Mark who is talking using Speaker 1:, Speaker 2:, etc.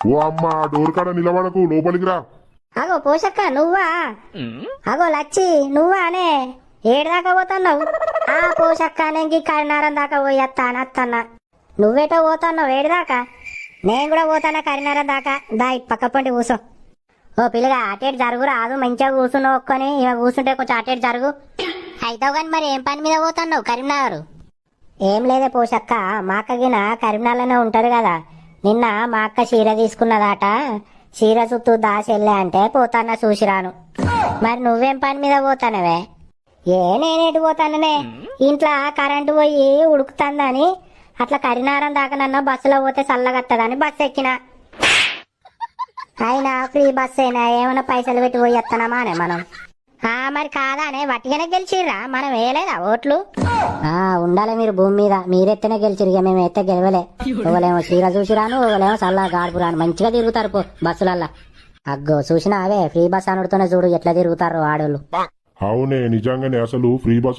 Speaker 1: ఓ అమ్మ డోర్ కాడ నిలబడకు, లోపలికి రా.
Speaker 2: అగో పోషక్క నువ్వా? అగో లచ్చి నువ్వా అనే? ఏడుదాకా పోతున్నావు? ఆ పోషక్క నేను కరీంనగరం దాకా పోయత్తానత్తన్నా. నువ్వేటో పోతున్నావు ఏడుదాకా? నేను కూడా పోతానా కరీంనగరం దాకా. దా ఇటు పక్క పండి కూసో. ఓ పిల్లగా అటేటు జరుగు రాదు, మంచిగా కూర్చున్నావు ఒక్కని. ఇక కూర్చుంటే కొంచెం అటేటు జరుగు. అయితావు కానీ మరి ఏం పని మీద పోతున్నావు కరీంనగర్? ఏం లేదే పోషక్క, మా అక్కగిన కరీంనగర్లోనే ఉంటారు కదా. నిన్న మా అక్క చీర తీసుకున్నదాట, చీర చుట్టూ దాచెళ్ళే అంటే పోతాన్నా చూసిరాను. మరి నువ్వేం పని మీద పోతానవే? నేనేటి పోతాననే, ఇంట్లో కరెంటు పోయి ఉడుకుతుందని అట్లా కరీంనగరం దాకా నన్ను బస్సులో పోతే చల్లగత్తదని బస్సు ఎక్కిన. అయినా ఫ్రీ బస్ అయినా ఏమైనా పైసలు పెట్టి పోయి వస్తున్నామా అనే మనం? మరి కాదానే, వట్టిగానే గెలిచిర్రా, మనం వేయలేదా ఓట్లు? ఉండాలి మీరు భూమి మీద, మీరెత్తనే గెలిచిరు, ఇక మేము ఎత్తే గెలవలే. ఒకలేమో చీర చూసిరాను, ఒకలేమో చల్ల గాడుపు రాను, మంచిగా తిరుగుతారు పో బస్సులల్లా. అగ్గో చూసినా అవే ఫ్రీ బస్ అనుడుతోనే చూడు ఎట్లా తిరుగుతారు ఆడోళ్ళు.
Speaker 1: అవునే, నిజంగానే అసలు ఫ్రీ బస్